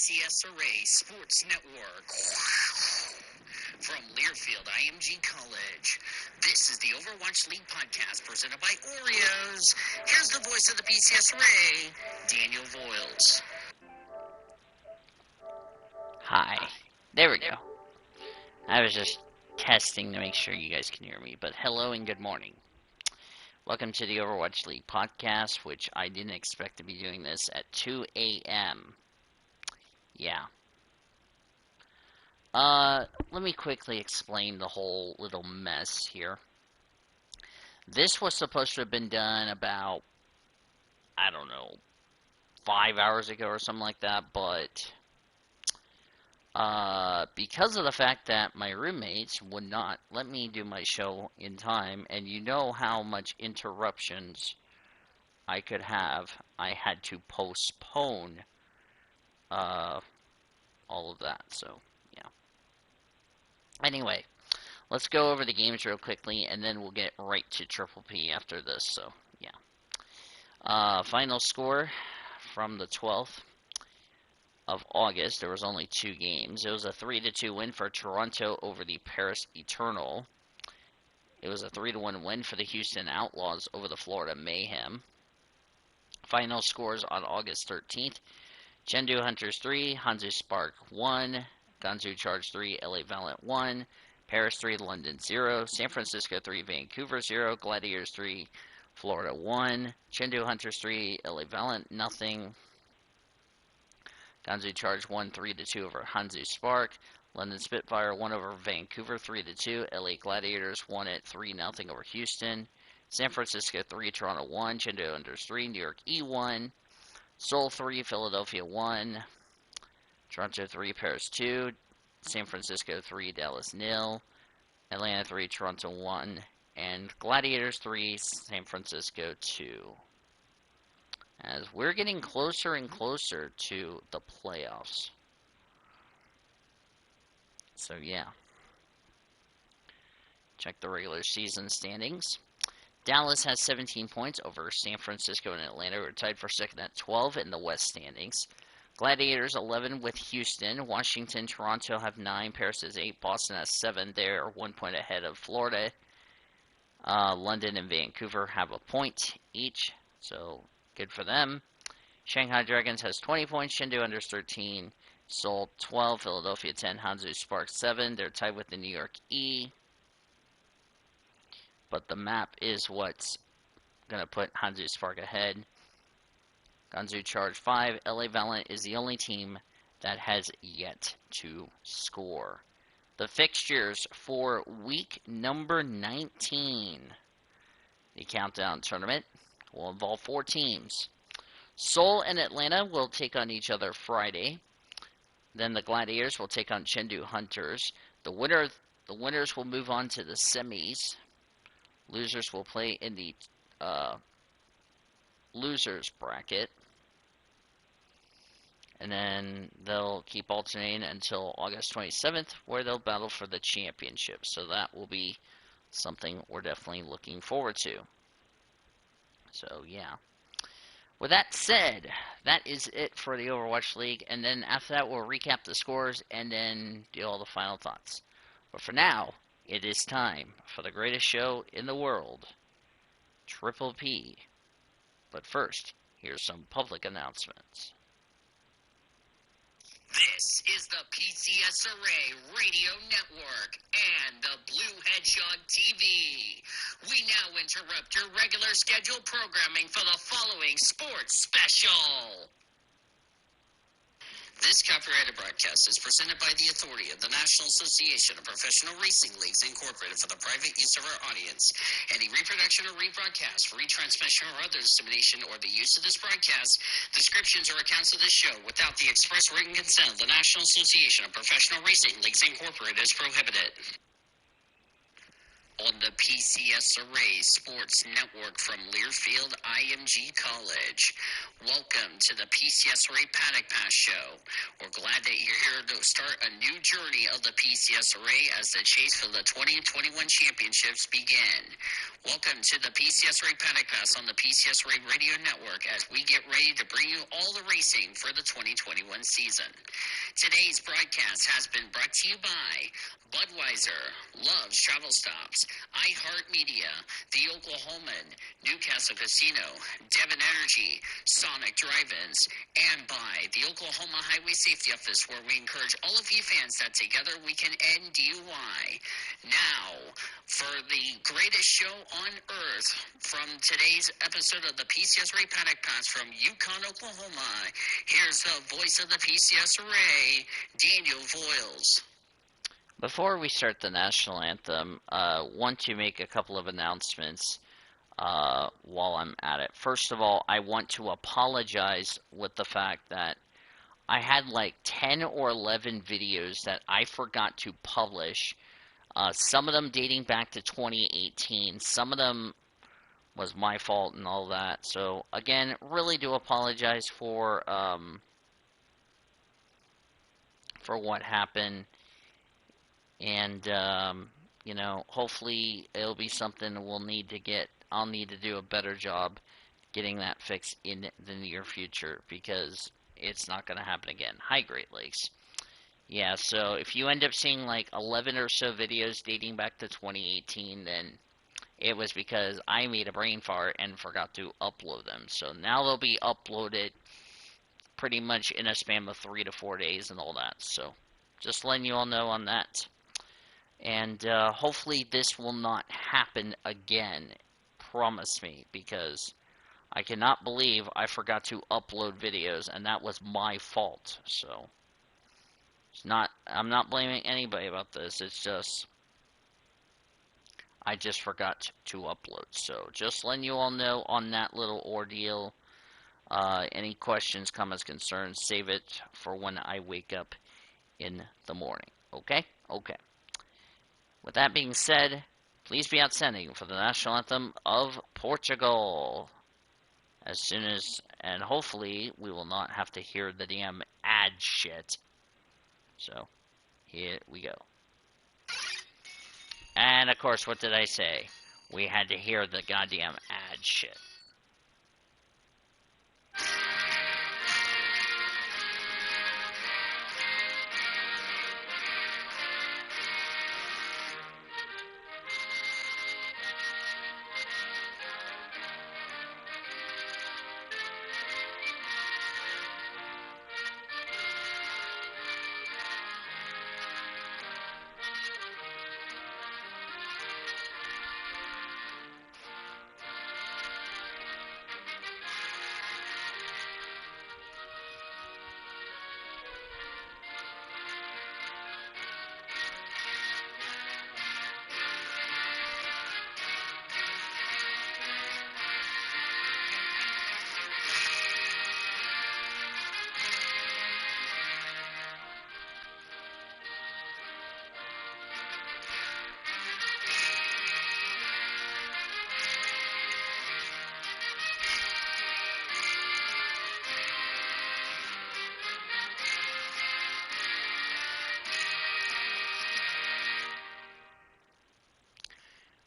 PCSRA Sports Network. From Learfield IMG College, this is the Overwatch League podcast presented by Oreos. Here's the voice of the PCSRA, Daniel Voiles. Hi. There we go. I was just testing to make sure you guys can hear me, but hello and good morning. Welcome to the Overwatch League podcast, which I didn't expect to be doing this at 2 a.m. Yeah. Let me quickly explain the whole little mess here. This was supposed to have been done about, I don't know, 5 hours ago or something like that, but because of the fact that my roommates would not let me do my show in time, and you know how much interruptions I could have, I had to postpone all of that, so yeah. Anyway, let's go over the games real quickly, and then we'll get right to Triple P after this, so yeah. Final score from the 12th of August, there was only 2 games. It was a 3-2 win for Toronto over the Paris Eternal. It was a 3-1 win for the Houston Outlaws over the Florida Mayhem. Final scores on August 13th. Chengdu Hunters 3, Hanzu Spark 1, Ganzhou Charge 3, LA Valiant 1, Paris 3, London 0, San Francisco 3, Vancouver 0, Gladiators 3, Florida 1, Chengdu Hunters 3, LA Valiant nothing, Ganzhou Charge 1, 3-2 over Hanzu Spark, London Spitfire 1 over Vancouver 3-2, LA Gladiators 1 at 3-0 over Houston, San Francisco 3, Toronto 1, Chengdu Hunters 3, New York E1, Seoul 3, Philadelphia 1, Toronto 3, Paris 2, San Francisco 3, Dallas 0, Atlanta 3, Toronto 1, and Gladiators 3, San Francisco 2. As we're getting closer and closer to the playoffs. So yeah. Check the regular season standings. Dallas has 17 points over San Francisco and Atlanta, who are tied for second at 12 in the West standings. Gladiators 11 with Houston. Washington, Toronto have 9. Paris has 8. Boston has 7. They're 1 point ahead of Florida. London and Vancouver have a point each, so good for them. Shanghai Dragons has 20 points. Chengdu Hunters 13. Seoul 12. Philadelphia 10. Hanzu Spark 7. They're tied with the New York E. But the map is what's going to put Hanzu Spark ahead. Ganzhou Charge 5. LA Valiant is the only team that has yet to score. The fixtures for week number 19, the Countdown Tournament, will involve 4 teams. Seoul and Atlanta will take on each other Friday. Then the Gladiators will take on Chengdu Hunters. The winners will move on to the semis. Losers will play in the losers bracket. And then they'll keep alternating until August 27th, where they'll battle for the championship. So that will be something we're definitely looking forward to. So, yeah. With that said, that is it for the Overwatch League. And then after that, we'll recap the scores and then do all the final thoughts. But for now, it is time for the greatest show in the world, Triple P. But first, here's some public announcements. This is the PCSRA Radio Network and the Blue Hedgehog TV. We now interrupt your regular scheduled programming for the following sports special. This copyrighted broadcast is presented by the authority of the National Association of Professional Racing Leagues, Incorporated, for the private use of our audience. Any reproduction or rebroadcast, retransmission, or other dissemination or the use of this broadcast, descriptions, or accounts of this show without the express written consent of the National Association of Professional Racing Leagues, Incorporated is prohibited. on the PCSRA Sports Network from Learfield IMG College. Welcome to the PCSRA Paddock Pass Show. We're glad that you're here to start a new journey of the PCSRA as the chase for the 2021 championships begin. Welcome to the PCSRA Paddock Pass on the PCSRA Radio Network as we get ready to bring you all the racing for the 2021 season. Today's broadcast has been brought to you by Budweiser, Love's Travel Stops, iHeartMedia, The Oklahoman, Newcastle Casino, Devon Energy, Sonic Drive-Ins, and by the Oklahoma Highway Safety Office, where we encourage all of you fans that together we can end DUI. Now, for the greatest show on earth from today's episode of the PCSRA Paddock Pass from Yukon, Oklahoma, here's the voice of the PCSRA, Daniel Voiles. Before we start the national anthem, want to make a couple of announcements while I'm at it. First of all, I want to apologize with the fact that I had like 10 or 11 videos that I forgot to publish. Some of them dating back to 2018. Some of them was my fault and all that. So again, really do apologize for what happened. And, hopefully it'll be something I'll need to do a better job getting that fixed in the near future, because it's not going to happen again. Hi, Great Lakes. Yeah, so if you end up seeing like 11 or so videos dating back to 2018, then it was because I made a brain fart and forgot to upload them. So now they'll be uploaded pretty much in a span of 3 to 4 days and all that. So just letting you all know on that. And hopefully this will not happen again. Promise me, because I cannot believe I forgot to upload videos, and that was my fault. So I'm not blaming anybody about this. It's just I just forgot to upload. So just letting you all know on that little ordeal. Any questions, comments, concerns, save it for when I wake up in the morning. Okay? Okay. With that being said, please be outstanding for the national anthem of Portugal. And hopefully we will not have to hear the damn ad shit. So, here we go. And of course, what did I say? We had to hear the goddamn ad shit.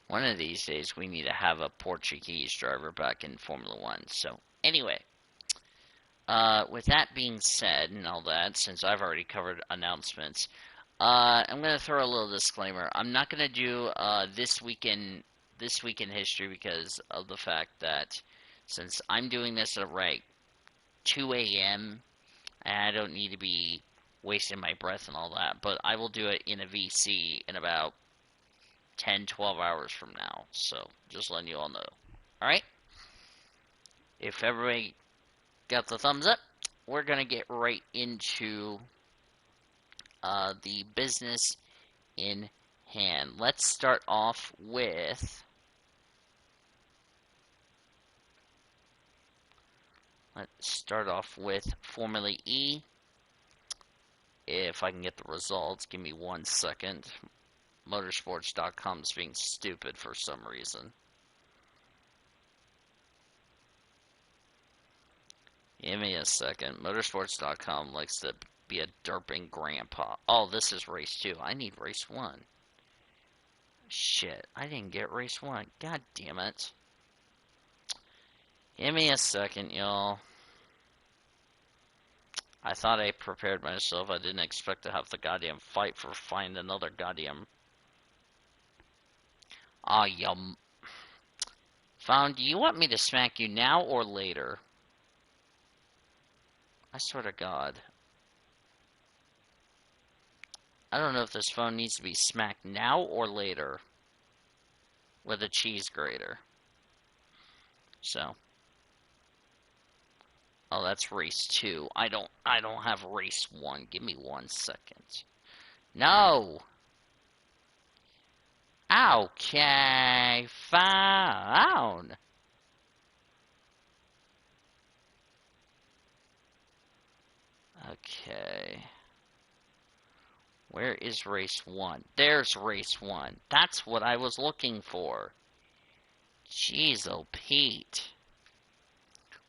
One of these days we need to have a Portuguese driver back in Formula One. So, anyway, with that being said and all that, since I've already covered announcements, I'm going to throw a little disclaimer. I'm not going to do this week in history, because of the fact that since I'm doing this at like 2 a.m., and I don't need to be wasting my breath and all that, but I will do it in a VC in about 10, 12 hours from now. So, just letting you all know. Alright? If everybody got the thumbs up, we're going to get right into the business in hand. Let's start off with Formula E. If I can get the results, give me 1 second. Motorsports.com is being stupid for some reason. Give me a second. Motorsports.com likes to be a derping grandpa. Oh, this is race 2. I need race 1. Shit, I didn't get race 1. God damn it. Give me a second, y'all. I thought I prepared myself. I didn't expect to have the goddamn fight for find another goddamn... Phone, do you want me to smack you now or later? I swear to God. I don't know if this phone needs to be smacked now or later. With a cheese grater. So. Oh, that's race 2. I don't have race 1. Give me 1 second. No! Okay, fine. Okay. Where is race 1? There's race 1. That's what I was looking for. Jeez, oh Pete.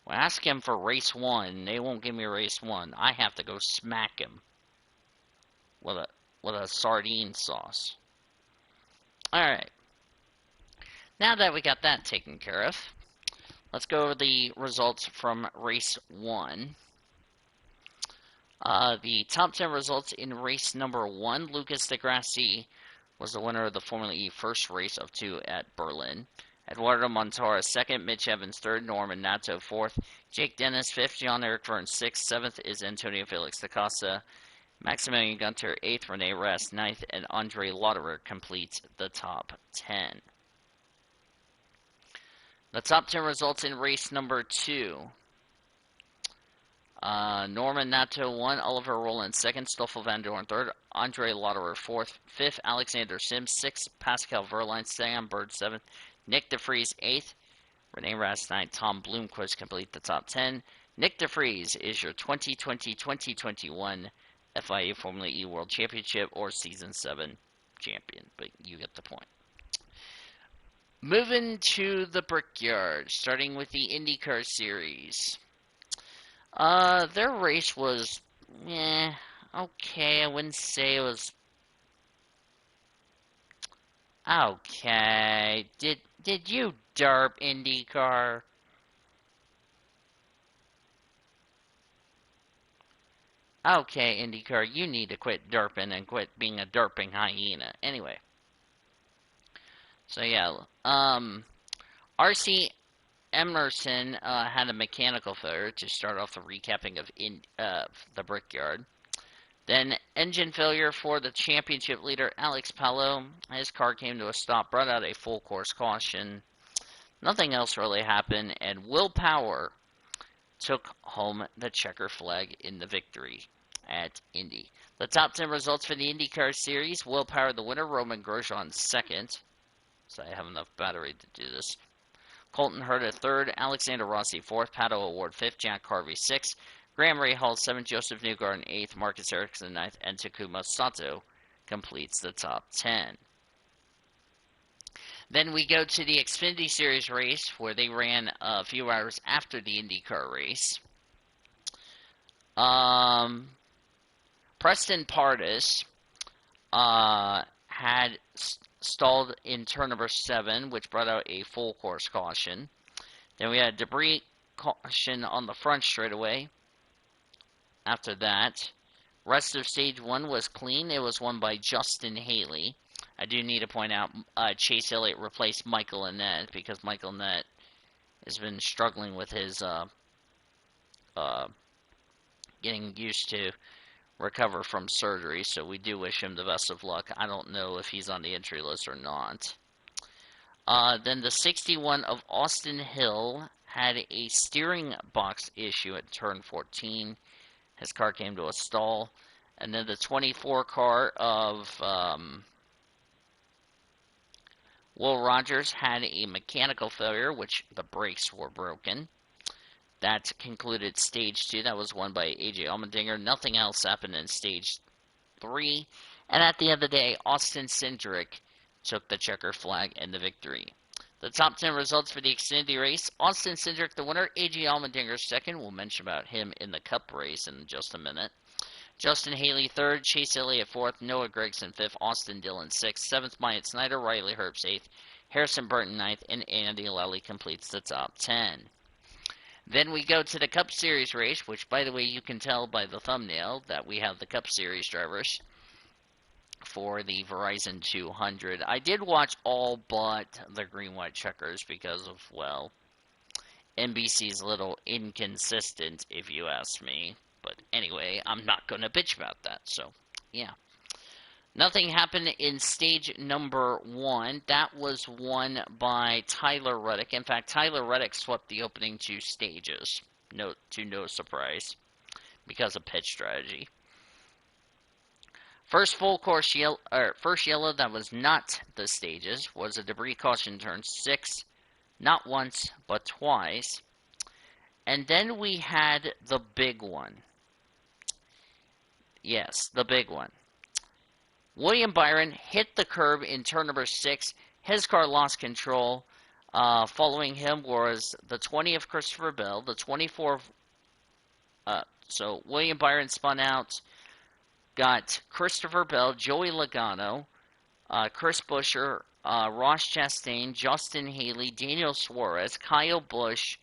Well, ask him for race 1. They won't give me race 1. I have to go smack him. With a sardine sauce. Alright. Now that we got that taken care of, let's go over the results from race 1. The top 10 results in race number 1. Lucas deGrassi was the winner of the Formula E first race of 2 at Berlin. Eduardo Montara second, Mitch Evans third, Norman Nato fourth, Jake Dennis fifth, John-Eric Verne sixth, seventh is Antonio Felix da Costa, Maximilian Gunter eighth, Rene Rast ninth, and Andre Lauderer completes the top 10. The top 10 results in race number 2. Norman Nato 1, Oliver Rowland 2nd, Stoffel Van Dorn 3rd, Andre Lauderer 4th, 5th, Alexander Sims 6th, Pascal Verline, Sam Bird 7th, Nick DeVries 8th, Rene Rast 9th, Tom Bloomquist complete the top 10. Nick DeVries is your 2020-2021 FIA Formula E World Championship or Season 7 champion, but you get the point. Moving to the Brickyard, starting with the IndyCar Series. Their race was, okay. I wouldn't say it was okay. Did you derp IndyCar? Okay, IndyCar, you need to quit derping and quit being a derping hyena. Anyway. So yeah, RC Emerson had a mechanical failure to start off the recapping of the Brickyard. Then engine failure for the championship leader Alex Palou. His car came to a stop, brought out a full course caution. Nothing else really happened, and Will Power took home the checker flag in the victory at Indy. The top 10 results for the IndyCar Series. Will Power the winner, Roman Grosjean second. So I have enough battery to do this. Colton Herta third, Alexander Rossi fourth, Pato Award fifth, Jack Harvey sixth, Graham Rahal seventh, Joseph Newgarden eighth, Marcus Ericsson ninth, and Takuma Sato completes the top 10. Then we go to the Xfinity Series race, where they ran a few hours after the IndyCar race. Preston Pardus had stalled in turn number 7, which brought out a full course caution. Then we had debris caution on the front straightaway. After that, rest of stage 1 was clean. It was won by Justin Haley. I do need to point out Chase Elliott replaced Michael Annett, because Michael Annett has been struggling with his getting used to recover from surgery, so we do wish him the best of luck. I don't know if he's on the entry list or not. Then the 61 of Austin Hill had a steering box issue at turn 14. His car came to a stall. And then the 24 car of Will Rogers had a mechanical failure, which the brakes were broken. That concluded stage 2. That was won by AJ Allmendinger. Nothing else happened in stage 3. And at the end of the day, Austin Cindric took the checker flag in the victory. The top 10 results for the Xfinity race. Austin Cindric, the winner. A.J. Allmendinger, second. We'll mention about him in the Cup race in just a minute. Justin Haley, third. Chase Elliott, fourth. Noah Gragson, fifth. Austin Dillon, sixth. Seventh, Myatt Snyder. Riley Herbst, eighth. Harrison Burton, ninth. And Andy Lally completes the top 10. Then we go to the Cup Series race, which, by the way, you can tell by the thumbnail that we have the Cup Series drivers for the Verizon 200. I did watch all but the green-white checkers because of, well, NBC's a little inconsistent, if you ask me. But anyway, I'm not going to bitch about that, so, yeah. Nothing happened in stage number 1. That was won by Tyler Reddick. In fact, Tyler Reddick swept the opening 2 stages, to no surprise, because of pitch strategy. First full course first yellow that was not the stages was a debris caution turn 6, not once but twice. And then we had the big one. Yes, the big one. William Byron hit the curb in turn number 6. His car lost control. Following him was the 20 of Christopher Bell, the 24. So William Byron spun out. Got Christopher Bell, Joey Logano, Chris Buescher, Ross Chastain, Justin Haley, Daniel Suarez, Kyle Busch,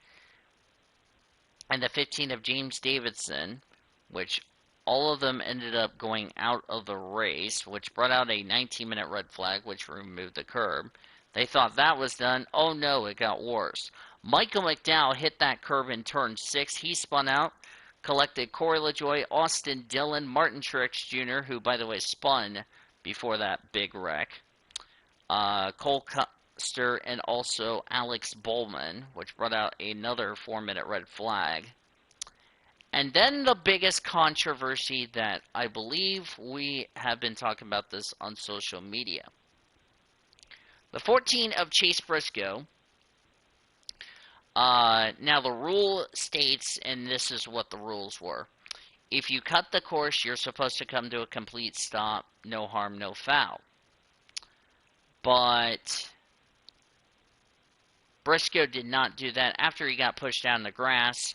and the 15 of James Davidson, which all of them ended up going out of the race, which brought out a 19-minute red flag, which removed the curb. They thought that was done. Oh no, it got worse. Michael McDowell hit that curb in turn 6. He spun out. Collected Corey LaJoie, Austin Dillon, Martin Truex Jr., who, by the way, spun before that big wreck, Cole Custer, and also Alex Bowman, which brought out another 4-minute red flag. And then the biggest controversy that I believe we have been talking about this on social media. The 14 of Chase Briscoe. Now the rule states, and this is what the rules were. If you cut the course, you're supposed to come to a complete stop, no harm, no foul. But Briscoe did not do that after he got pushed down the grass.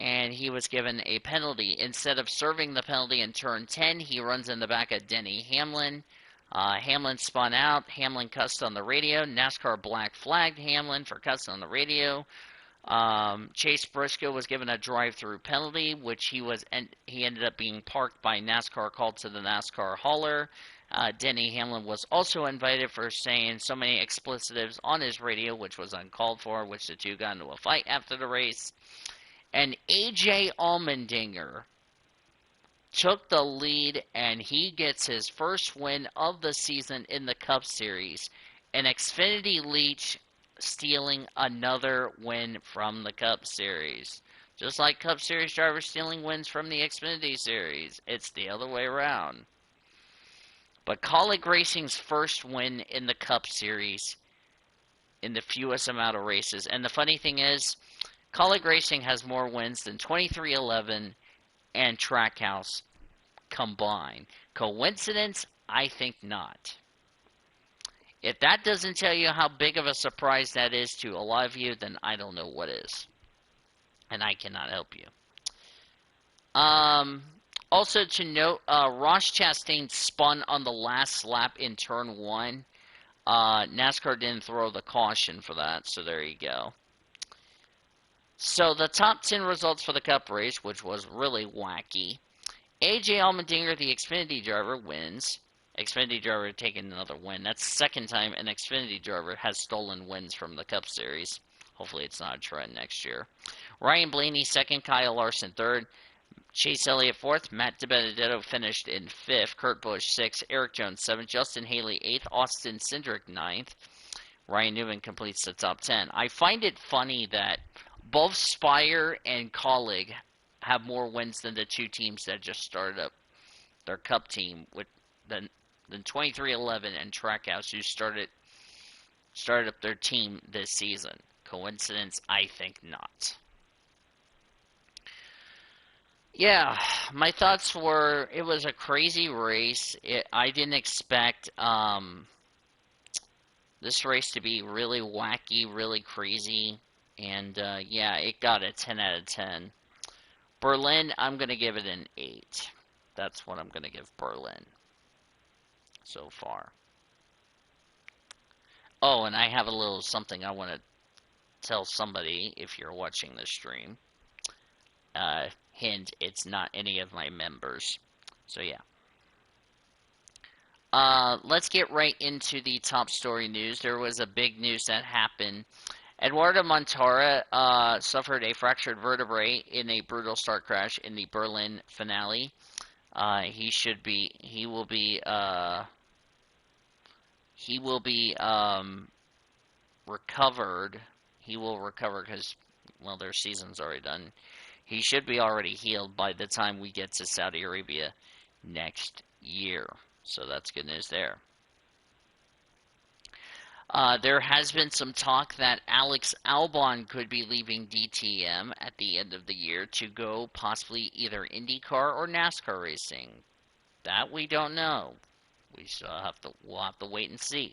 And he was given a penalty. Instead of serving the penalty in turn 10, he runs in the back of Denny Hamlin. Hamlin spun out. Hamlin cussed on the radio. NASCAR black flagged Hamlin for cussing on the radio. Chase Briscoe was given a drive-through penalty, which he ended up being parked by NASCAR, called to the NASCAR hauler. Denny Hamlin was also invited for saying so many explicitives on his radio, which was uncalled for, which the two got into a fight after the race. And A.J. Allmendinger took the lead, and he gets his first win of the season in the Cup Series. And Xfinity Leach stealing another win from the Cup Series. Just like Cup Series drivers stealing wins from the Xfinity Series. It's the other way around. But Kaulig Racing's first win in the Cup Series in the fewest amount of races. And the funny thing is, Kaulig Racing has more wins than 2311 and Trackhouse combined. Coincidence? I think not. If that doesn't tell you how big of a surprise that is to a lot of you, then I don't know what is. And I cannot help you. Also to note, Ross Chastain spun on the last lap in turn 1. NASCAR didn't throw the caution for that, so there you go. So the top 10 results for the Cup race, which was really wacky. A.J. Allmendinger, the Xfinity driver, wins. Xfinity driver taking another win. That's the second time an Xfinity driver has stolen wins from the Cup Series. Hopefully it's not a trend next year. Ryan Blaney, second. Kyle Larson, third. Chase Elliott, fourth. Matt DiBenedetto finished in fifth. Kurt Busch, sixth. Eric Jones, seventh. Justin Haley, eighth. Austin Cindric, ninth. Ryan Newman completes the top 10. I find it funny that both Spire and Kaulig have more wins than the two teams that just started up their Cup team than 2311 and Trackhouse, who started up their team this season. Coincidence? I think not. Yeah, my thoughts were it was a crazy race. I didn't expect this race to be really wacky, really crazy, and yeah, it got a 10 out of 10. Berlin, I'm gonna give it an 8. That's what I'm gonna give Berlin so far. Oh, and I have a little something I want to tell somebody if you're watching the stream. Hint, it's not any of my members. So yeah. Let's get right into the top story news. There was a big news that happened. Eduardo Montara suffered a fractured vertebrae in a brutal start crash in the Berlin finale. He will be recovered. He will recover because, well, their season's already done. He should be already healed by the time we get to Saudi Arabia next year. So that's good news there. There has been some talk that Alex Albon could be leaving DTM at the end of the year to go possibly either IndyCar or NASCAR racing. That we don't know. We'll have to wait and see.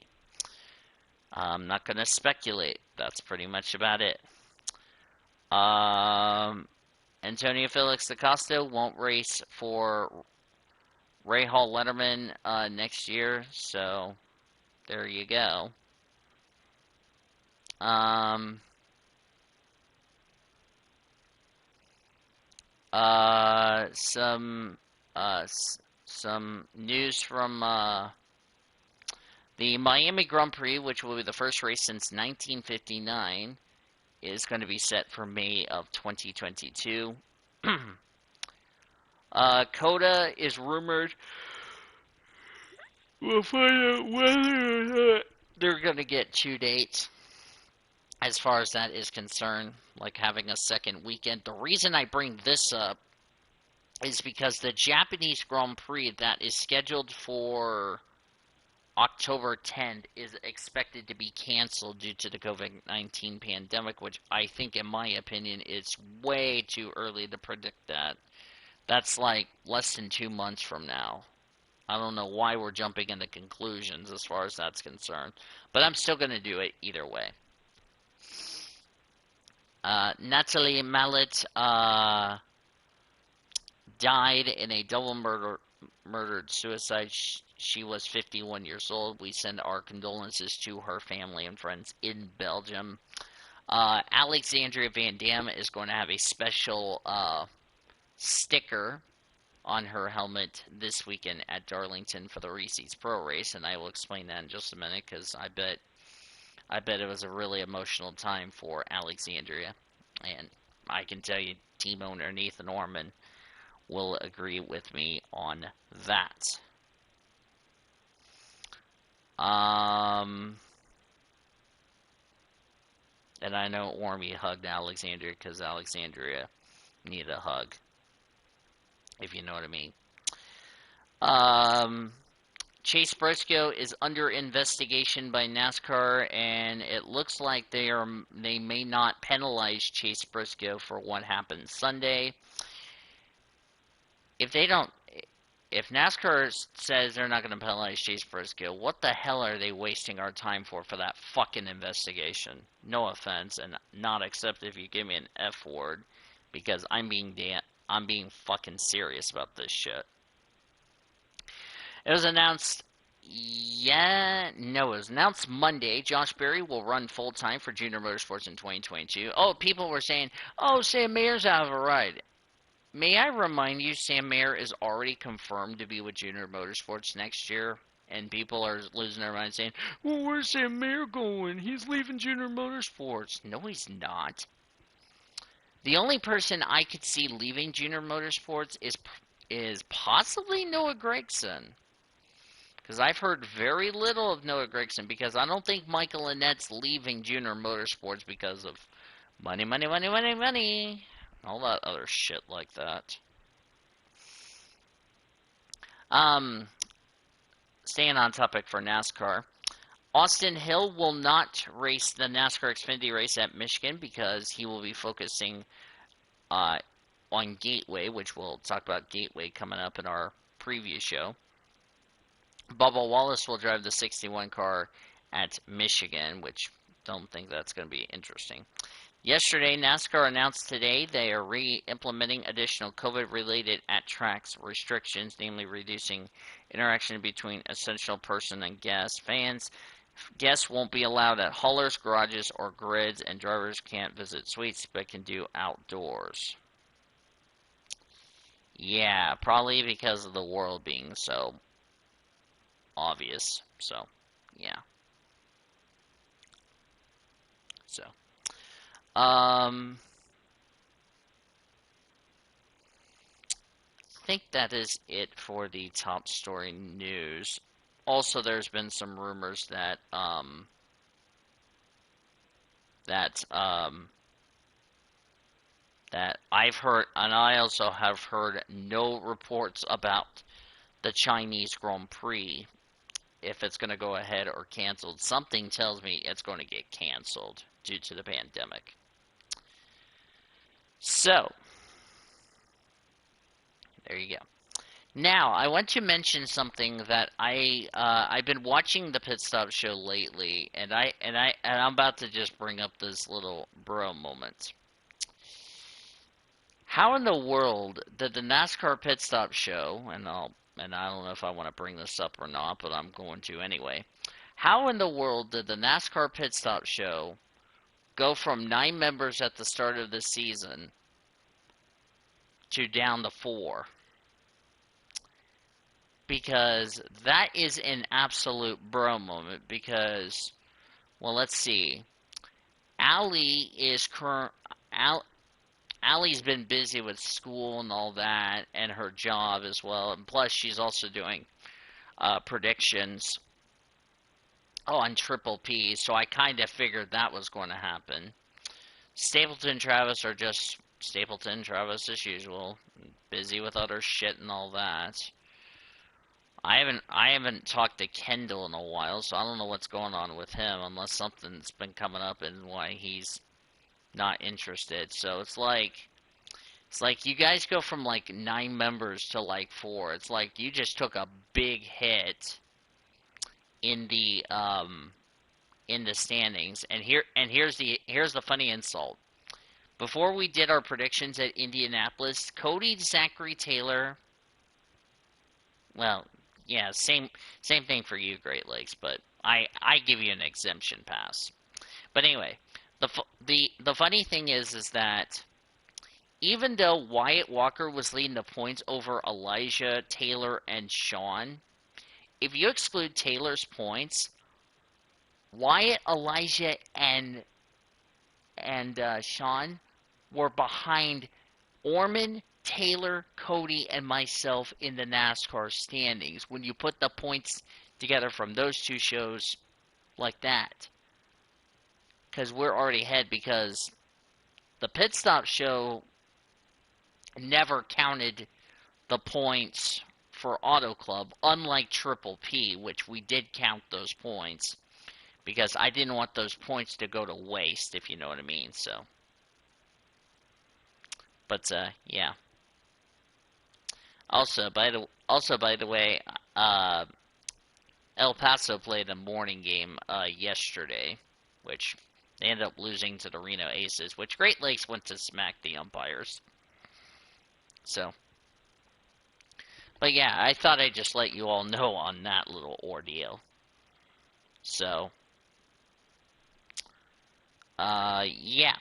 I'm not going to speculate. That's pretty much about it. Antonio Felix da Costa won't race for Ray Hall Letterman next year, so there you go. Some news from the Miami Grand Prix, which will be the first race since 1959, is going to be set for May of 2022. Coda is rumored. We'll find out whether they're going to get 2 dates as far as that is concerned, like having a second weekend. The reason I bring this up is because the Japanese Grand Prix that is scheduled for October 10th is expected to be canceled due to the COVID-19 pandemic, which I think, in my opinion, is way too early to predict that. That's like less than 2 months from now. I don't know why we're jumping into conclusions as far as that's concerned, but I'm still going to do it either way. Natalie Mallet died in a double murdered suicide. She was 51 years old. We send our condolences to her family and friends in Belgium. Alexandria Van Dam is going to have a special sticker on her helmet this weekend at Darlington for the Reese's Pro Race, and I will explain that in just a minute because I bet it was a really emotional time for Alexandria, and I can tell you, team owner Nathan Orman will agree with me on that. And I know Ormy hugged Alexandria because Alexandria needed a hug, if you know what I mean. Chase Briscoe is under investigation by NASCAR, and it looks like they may not penalize Chase Briscoe for what happened Sunday. If NASCAR says they're not going to penalize Chase Briscoe, what the hell are they wasting our time for that fucking investigation? No offense, and not except if you give me an F word, because I'm being fucking serious about this shit. It was announced it was announced Monday. Josh Berry will run full-time for Junior Motorsports in 2022. Oh, people were saying, oh, Sam Mayer's out of a ride. May I remind you, Sam Mayer is already confirmed to be with Junior Motorsports next year, and people are losing their minds saying, well, where's Sam Mayer going? He's leaving Junior Motorsports. No, he's not. The only person I could see leaving Junior Motorsports is possibly Noah Gragson. Because I've heard very little of Noah Gragson, because I don't think Michael Annette's leaving Junior Motorsports because of money, money, money, money, money. All that other shit like that. Staying on topic for NASCAR. Austin Hill will not race the NASCAR Xfinity race at Michigan because he will be focusing on Gateway, which we'll talk about Gateway coming up in our preview show. Bubba Wallace will drive the 61 car at Michigan, which don't think that's going to be interesting. Yesterday, NASCAR announced today they are re-implementing additional COVID-related at-tracks restrictions, namely reducing interaction between essential person and guests. Guests won't be allowed at haulers, garages, or grids, and drivers can't visit suites but can do outdoors. Yeah, probably because of the world being so obvious. So, yeah. So, I think that is it for the top story news. Also, there's been some rumors that that I've heard, and I also have heard no reports about the Chinese Grand Prix, if it's going to go ahead or canceled. Something tells me it's going to get canceled due to the pandemic. So, there you go. Now, I want to mention something that I've been watching the Pit Stop Show lately, and I'm about to just bring up this little bro moment. How in the world did the NASCAR Pit Stop Show, and I don't know if I want to bring this up or not, but I'm going to anyway. How in the world did the NASCAR Pit Stop Show go from 9 members at the start of the season to down to 4? Because that is an absolute bro moment. Because, well, let's see. Allie's been busy with school and all that, and her job as well. And plus, she's also doing predictions on Triple P. So I kind of figured that was going to happen. Stapleton and Travis are just Stapleton, Travis as usual, busy with other shit and all that. I haven't talked to Kendall in a while, so I don't know what's going on with him, unless something's been coming up and why he's not interested. So it's like you guys go from like 9 members to like 4. It's like you just took a big hit in the standings. And here's the funny insult. Before we did our predictions at Indianapolis, Cody, Zachary Taylor, well, yeah, same thing for you, Great Lakes, but I give you an exemption pass. But anyway, the funny thing is that even though Wyatt Walker was leading the points over Elijah, Taylor, and Sean, if you exclude Taylor's points, Wyatt, Elijah, and Sean were behind Orman, Taylor, Cody, and myself in the NASCAR standings when you put the points together from those 2 shows like that. Because we're already ahead, because the Pit Stop Show never counted the points for Auto Club, unlike Triple P, which we did count those points, because I didn't want those points to go to waste, if you know what I mean. So, but yeah. Also, by the way, El Paso played a morning game yesterday, which they ended up losing to the Reno Aces, which Great Lakes went to smack the umpires. So, but yeah, I thought I'd just let you all know on that little ordeal. So, yeah.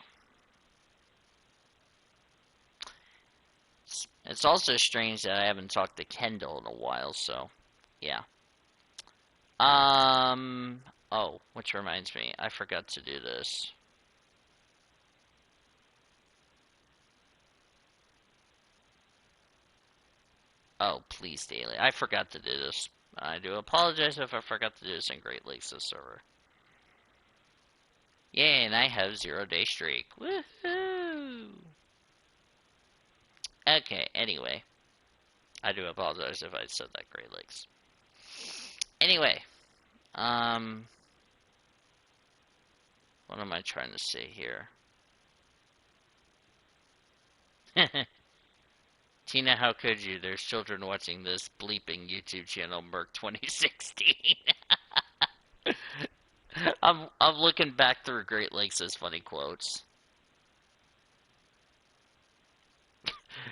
It's also strange that I haven't talked to Kendall in a while, so, yeah. Oh, which reminds me, I forgot to do this. Oh, please, Daily. I forgot to do this. I do apologize if I forgot to do this in Great Lakes server. Yay, and I have 0-day streak. Woohoo! Okay, anyway. I do apologize if I said that, Great Lakes. Anyway. What am I trying to say here? Tina, how could you? There's children watching this bleeping YouTube channel, Merc 2016. I'm looking back through Great Lakes as funny quotes.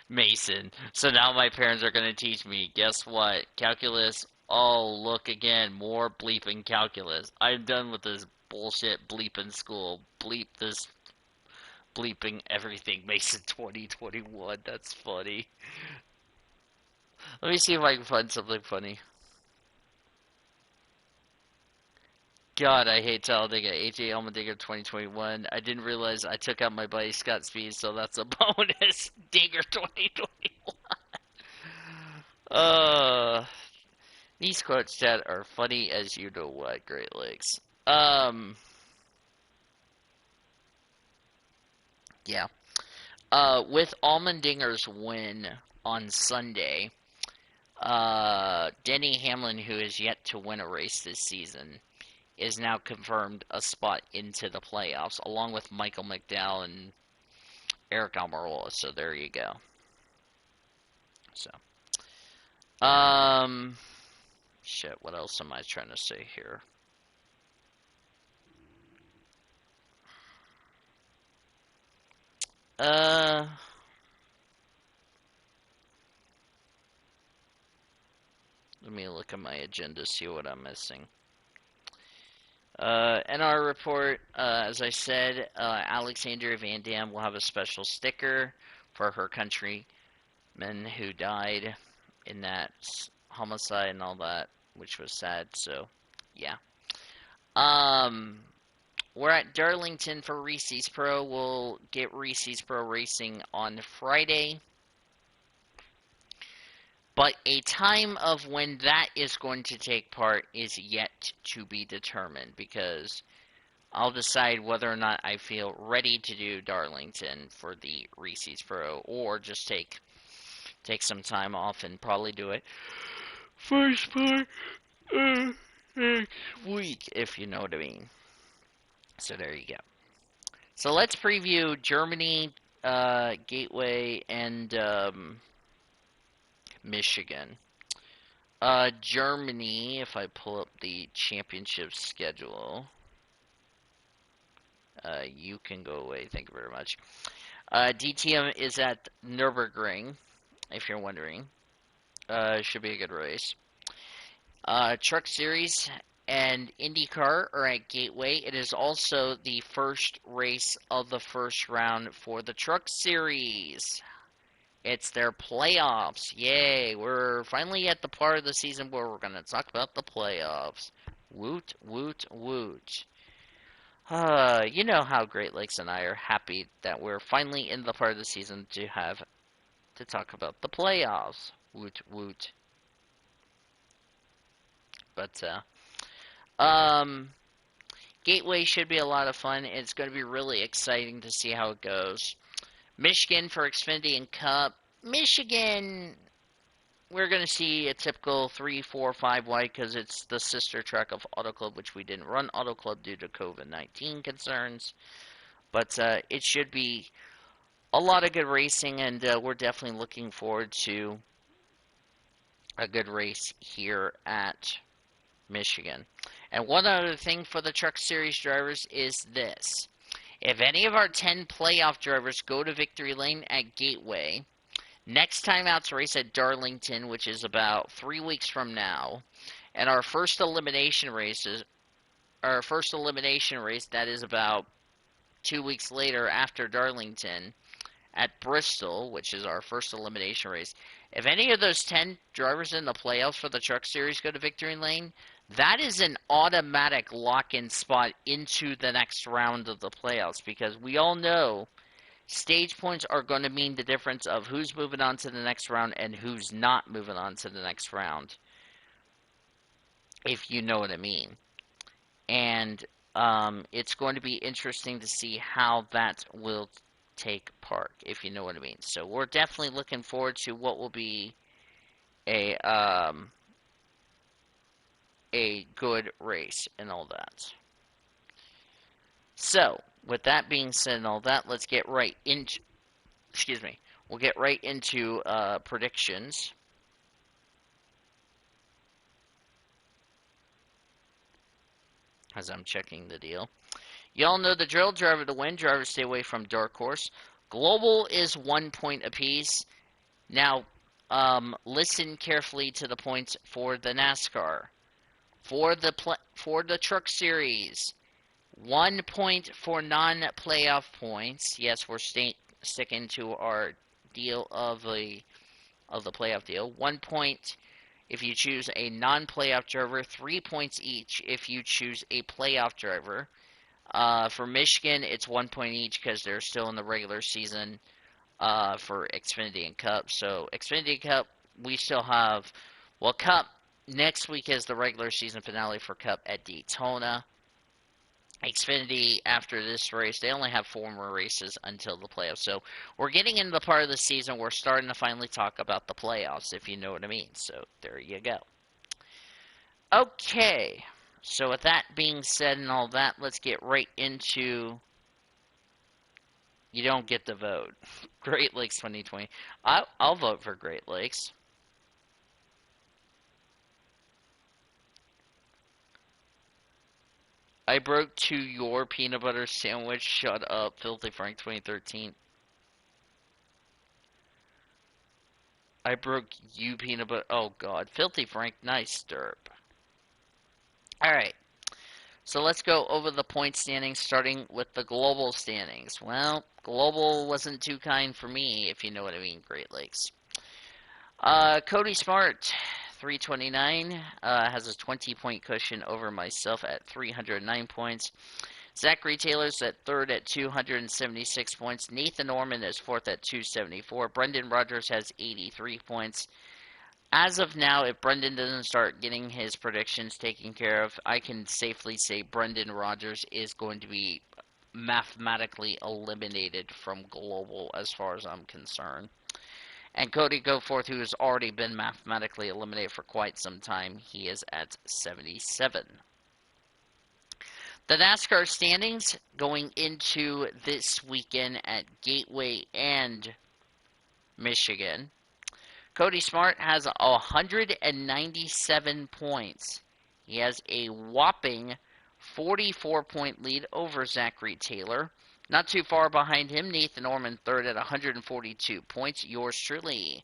Mason. So now my parents are gonna teach me, guess what? Calculus. Oh, look again, more bleeping calculus. I'm done with this bullshit bleeping school. Bleep this bleeping everything. Mason 2021. That's funny. Let me see if I can find something funny. God, I hate Talladega. AJ Allmendinger 2021. I didn't realize I took out my buddy Scott Speed, so that's a bonus. Digger 2021. Uh, these quotes, chat, are funny as you know what, Great Lakes. Yeah. With Allmendinger's win on Sunday, Denny Hamlin, who is yet to win a race this season, is now confirmed a spot into the playoffs, along with Michael McDowell and Eric Almirola. So there you go. So, shit. What else am I trying to say here? Let me look at my agenda, see what I'm missing. In our report, as I said, Alexandria Van Dam will have a special sticker for her countrymen who died in that homicide and all that, which was sad. So, yeah. We're at Darlington for Reese's Pro. We'll get Reese's Pro Racing on Friday. But a time of when that is going to take part is yet to be determined, because I'll decide whether or not I feel ready to do Darlington for the Reese's Pro, or just take some time off and probably do it first part next week, if you know what I mean. So there you go. So let's preview Germany, Gateway, and Michigan. Germany, if I pull up the championship schedule, you can go away. Thank you very much. DTM is at Nürburgring, if you're wondering. Should be a good race. Truck Series and IndyCar are at Gateway. It is also the first race of the first round for the Truck Series. It's their playoffs. Yay. We're finally at the part of the season where we're going to talk about the playoffs. Woot, woot, woot. You know how Great Lakes and I are happy that we're finally in the part of the season to talk about the playoffs. Woot, woot. But, Gateway should be a lot of fun. It's going to be really exciting to see how it goes. Michigan for Xfinity and Cup. Michigan, we're going to see a typical 3, 4, 5 wide because it's the sister track of Auto Club, which we didn't run Auto Club due to COVID-19 concerns. But it should be a lot of good racing, and we're definitely looking forward to a good race here at Michigan. And one other thing for the Truck Series drivers is this. If any of our 10 playoff drivers go to victory lane at Gateway, next time out to race at Darlington, which is about 3 weeks from now, and our first elimination race, that is about 2 weeks later after Darlington, at Bristol, which is our first elimination race, if any of those 10 drivers in the playoffs for the Truck Series go to victory lane, that is an automatic lock-in spot into the next round of the playoffs, because we all know stage points are going to mean the difference of who's moving on to the next round and who's not moving on to the next round, if you know what I mean. And it's going to be interesting to see how that will take part, if you know what I mean. So we're definitely looking forward to what will be a good race and all that. So with that being said and all that, let's get right into we'll get right into predictions. As I'm checking the deal. Y'all know the drill. Driver to win. Drivers stay away from dark horse. Global is 1 point apiece. Now, listen carefully to the points for the NASCAR. For the Truck Series, 1 point for non-playoff points. Yes, we're sticking to our deal of the playoff deal. 1 point if you choose a non-playoff driver. 3 points each if you choose a playoff driver. For Michigan, it's 1 point each because they're still in the regular season for Xfinity and Cup. So Xfinity Cup, we still have, well, Cup, next week is the regular season finale for Cup at Daytona. Xfinity, after this race, they only have 4 more races until the playoffs. So we're getting into the part of the season we're starting to finally talk about the playoffs, if you know what I mean. So there you go. Okay, so with that being said and all that, let's get right into... You don't get to vote. Great Lakes 2020. I'll vote for Great Lakes. I broke to your peanut butter sandwich. Shut up, Filthy Frank 2013. I broke you peanut butter. Oh god, Filthy Frank, nice derp. Alright, so let's go over the point standings, starting with the global standings. Well, global wasn't too kind for me, if you know what I mean, Great Lakes. Cody Smart, 329, has a 20-point cushion over myself at 309 points. Zachary Taylor's at third at 276 points. Nathan Norman is fourth at 274. Brendan Rogers has 83 points. As of now, if Brendan doesn't start getting his predictions taken care of, I can safely say Brendan Rogers is going to be mathematically eliminated from global as far as I'm concerned. And Cody Goforth, who has already been mathematically eliminated for quite some time, he is at 77. The NASCAR standings going into this weekend at Gateway and Michigan. Cody Smart has 197 points. He has a whopping 44-point lead over Zachary Taylor. Not too far behind him, Nathan Norman third at 142 points. Yours truly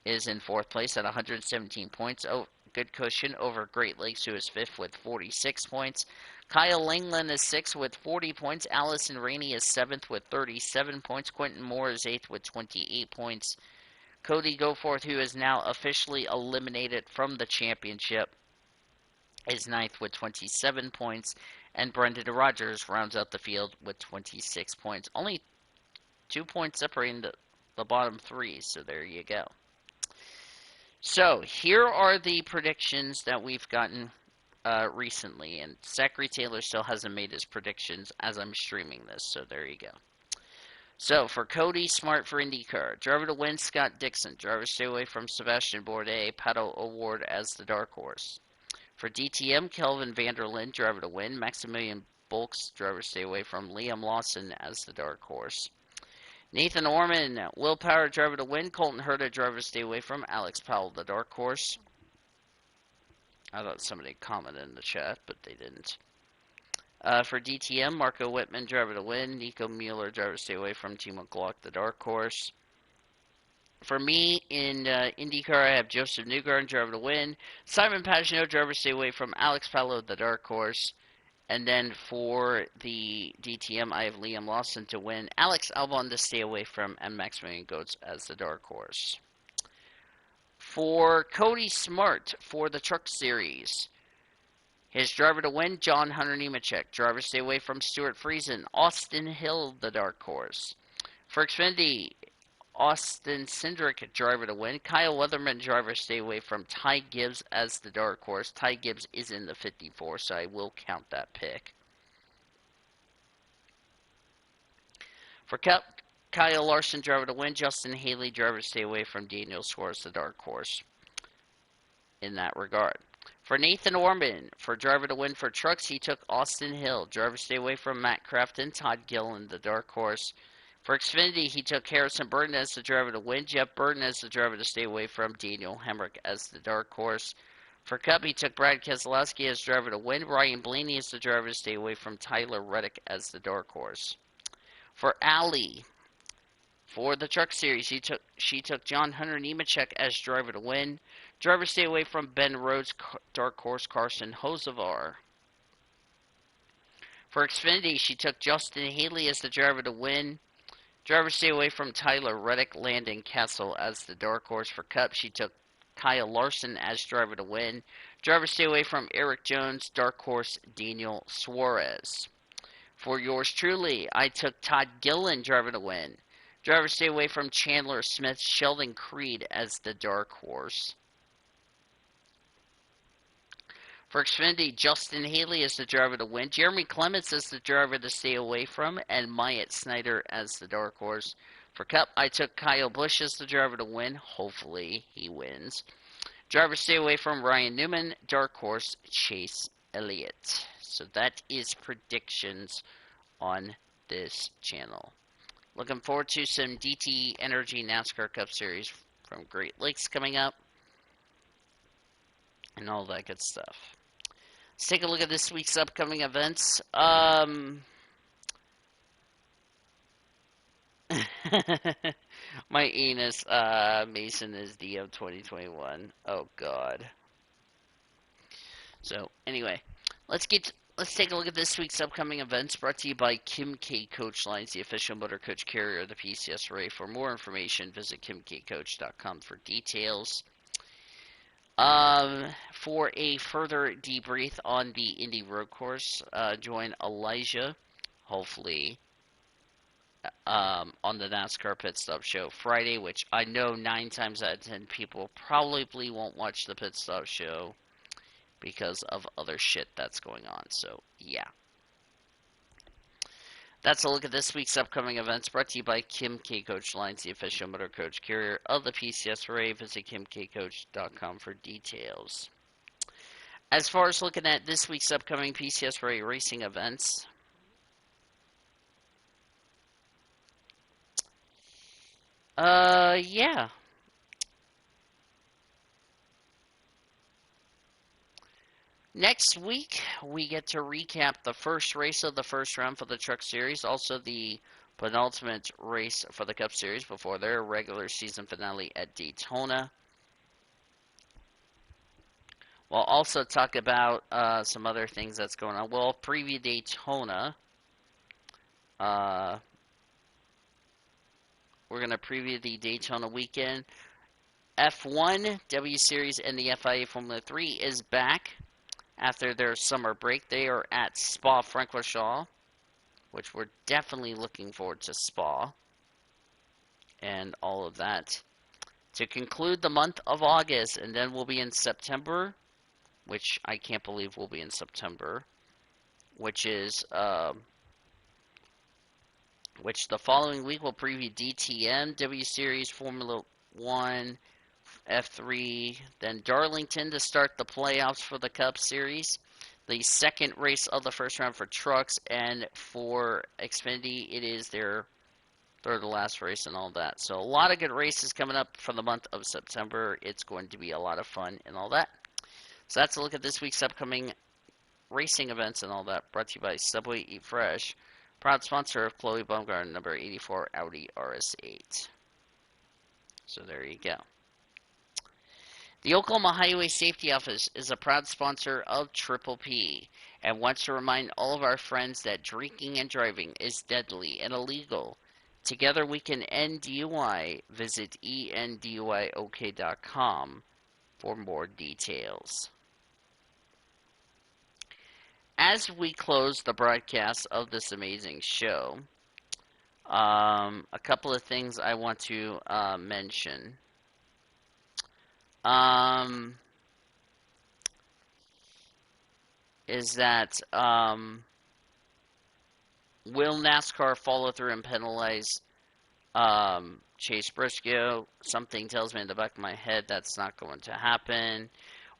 is in fourth place at 117 points. Oh, good cushion over Great Lakes, who is fifth with 46 points. Kyle Langland is sixth with 40 points. Allison Rainey is seventh with 37 points. Quentin Moore is eighth with 28 points. Cody Goforth, who is now officially eliminated from the championship, is ninth with 27 points. And Brendan Rogers rounds out the field with 26 points. Only 2 points separating the bottom three, so there you go. So, here are the predictions that we've gotten recently. And Zachary Taylor still hasn't made his predictions as I'm streaming this, so there you go. So, for Cody Smart for IndyCar, driver to win, Scott Dixon. Driver stay away from Sebastian Bourdais, Paddock Award as the dark horse. For DTM, Kelvin Vanderlyn, driver to win. Maximilian Bulks, driver stay away from Liam Lawson as the dark horse. Nathan Orman, Will Power, driver to win. Colton Herta, driver stay away from. Alex Powell, the dark horse. I thought somebody commented in the chat, but they didn't. For DTM, Marco Whitman, driver to win. Nico Mueller, driver stay away from. Timo Glock, the dark horse. For me, in IndyCar, I have Joseph Newgarden, driver to win. Simon Pagenaud, driver stay away from. Alex Palou, the dark horse. And then for the DTM, I have Liam Lawson to win. Alex Albon to stay away from. And Maximilian Goetz as the dark horse. For Cody Smart, for the Truck Series, his driver to win, John Hunter Nemechek. Driver stay away from Stuart Friesen. Austin Hill, the dark horse. For Xfinity, Austin Cindric, driver to win. Kyle Weatherman, driver stay away from. Ty Gibbs as the dark horse. Ty Gibbs is in the 54, so I will count that pick. For Cup, Kyle Larson, driver to win. Justin Haley, driver stay away from. Daniel Suarez, the dark horse. In that regard. For Nathan Orman, for driver to win for trucks, he took Austin Hill. Driver stay away from Matt Crafton. Todd Gillen, the dark horse. For Xfinity, he took Harrison Burton as the driver to win, Jeff Burton as the driver to stay away from, Daniel Hemrick as the dark horse. For Cup, he took Brad Keselowski as driver to win, Ryan Blaney as the driver to stay away from, Tyler Reddick as the dark horse. For Alley, for the Truck Series, she took John Hunter Nemechek as driver to win, driver to stay away from, Ben Rhodes, dark horse Carson Hocevar. For Xfinity, she took Justin Haley as the driver to win, driver to stay away from, Tyler Reddick, Landon Kessel as the dark horse. For Cup, she took Kyle Larson as driver to win, driver to stay away from, Eric Jones, dark horse Daniel Suarez. For yours truly, I took Todd Gillen, driver to win, driver to stay away from, Chandler Smith, Sheldon Creed as the dark horse. For Xfinity, Justin Haley is the driver to win, Jeremy Clements is the driver to stay away from, and Myatt Snyder as the dark horse. For Cup, I took Kyle Busch as the driver to win. Hopefully he wins. Driver to stay away from, Ryan Newman, dark horse Chase Elliott. So that is predictions on this channel. Looking forward to some DT Energy NASCAR Cup Series from Great Lakes coming up and all that good stuff. Let's take a look at this week's upcoming events. My Enos Mason is DM 2021. Oh God. So anyway, let's take a look at this week's upcoming events, brought to you by Kim K Coach Lines, the official motor coach carrier of the PCSRA. For more information, visit kimkcoach.com for details. For a further debrief on the Indy Road Course, join Elijah, hopefully, on the NASCAR Pit Stop Show Friday, which I know 9 times out of 10 people probably won't watch the Pit Stop Show because of other shit that's going on. So, yeah. That's a look at this week's upcoming events, brought to you by Kim K Coach Lines, the official motor coach carrier of the PCSRA. Visit kimkcoach.com for details. As far as looking at this week's upcoming PCSRA racing events, yeah. Next week, we get to recap the first race of the first round for the Truck Series, also the penultimate race for the Cup Series before their regular season finale at Daytona. We'll also talk about some other things that's going on. We'll preview Daytona. We're going to preview the Daytona weekend. F1, W Series, and the FIA Formula 3 is back after their summer break. They are at Spa-Francorchamps, which we're definitely looking forward to Spa and all of that. To conclude the month of August, and then we'll be in September, which I can't believe we'll be in September, which the following week will preview DTM, W Series, Formula 1, F3, then Darlington to start the playoffs for the Cup Series. The second race of the first round for trucks, and for Xfinity, it is their third to last race and all that. So a lot of good races coming up for the month of September. It's going to be a lot of fun and all that. So that's a look at this week's upcoming racing events and all that, brought to you by Subway Eat Fresh, proud sponsor of Chloe Baumgarten, number 84 Audi RS8. So there you go. The Oklahoma Highway Safety Office is a proud sponsor of Triple P and wants to remind all of our friends that drinking and driving is deadly and illegal. Together we can end DUI. Visit enduyok.com for more details. As we close the broadcast of this amazing show, a couple of things I want to mention. Is that will NASCAR follow through and penalize Chase Briscoe? Something tells me in the back of my head that's not going to happen.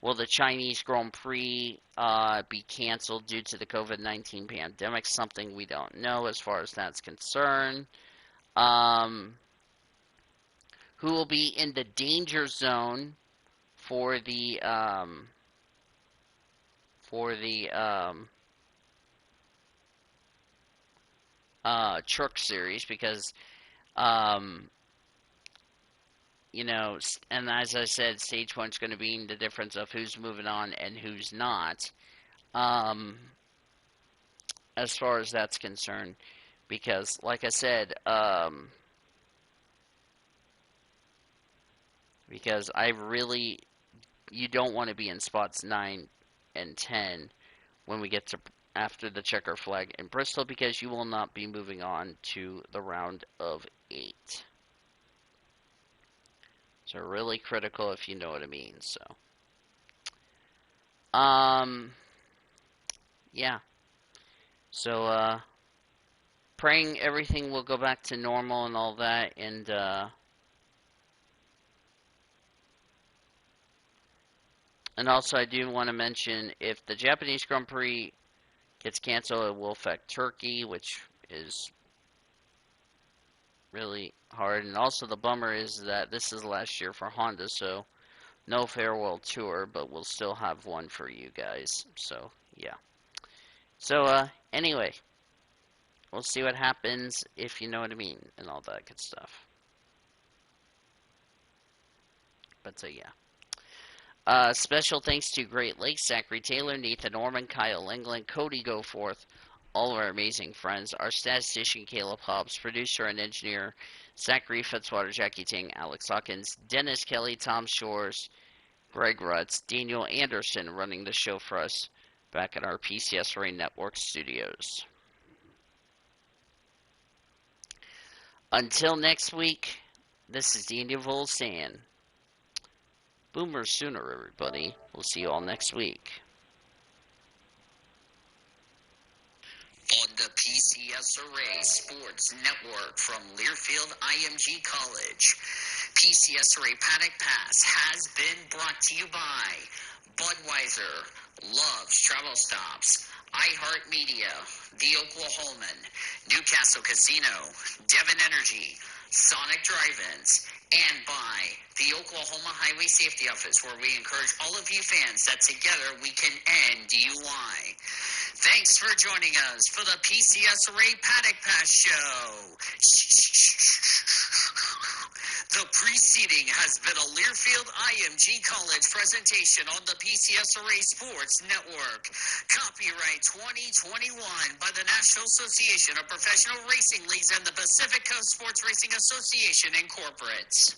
Will the Chinese Grand Prix be canceled due to the COVID-19 pandemic? Something we don't know as far as that's concerned. who will be in the danger zone for the truck series, because and as I said, stage one's going to be the difference of who's moving on and who's not, as far as that's concerned. Because, like I said, because you don't want to be in spots 9 and 10 when we get to after the checker flag in Bristol, because you will not be moving on to the round of 8. So really critical, if you know what I mean. So, yeah. So, praying everything will go back to normal and all that, and also I do want to mention, if the Japanese Grand Prix gets canceled, it will affect Turkey, which is really hard. And also the bummer is that this is last year for Honda, so no farewell tour, but we'll still have one for you guys. So, yeah. So, anyway, we'll see what happens, if you know what I mean, and all that good stuff. But, so, yeah. Special thanks to Great Lakes, Zachary Taylor, Nathan Norman, Kyle England, Cody Goforth, all of our amazing friends, our statistician Caleb Hobbs, producer and engineer Zachary Fitzwater, Jackie Ting, Alex Hawkins, Dennis Kelly, Tom Shores, Greg Rutz, Daniel Anderson running the show for us back at our PCSRA Network studios. Until next week, this is Daniel Volsan. Boomer sooner, everybody. We'll see you all next week. On the PCSRA Sports Network from Learfield IMG College, PCSRA Paddock Pass has been brought to you by Budweiser, Love's Travel Stops, iHeartMedia, The Oklahoman, Newcastle Casino, Devon Energy, Sonic Drive-Ins, and by the Oklahoma Highway Safety Office, where we encourage all of you fans that together we can end DUI. Thanks for joining us for the PCSRA Paddock Pass Show. The preceding has been a Learfield IMG College presentation on the PCSRA Sports Network. Copyright 2021 by the National Association of Professional Racing Leagues and the Pacific Coast Sports Racing Association, Incorporated.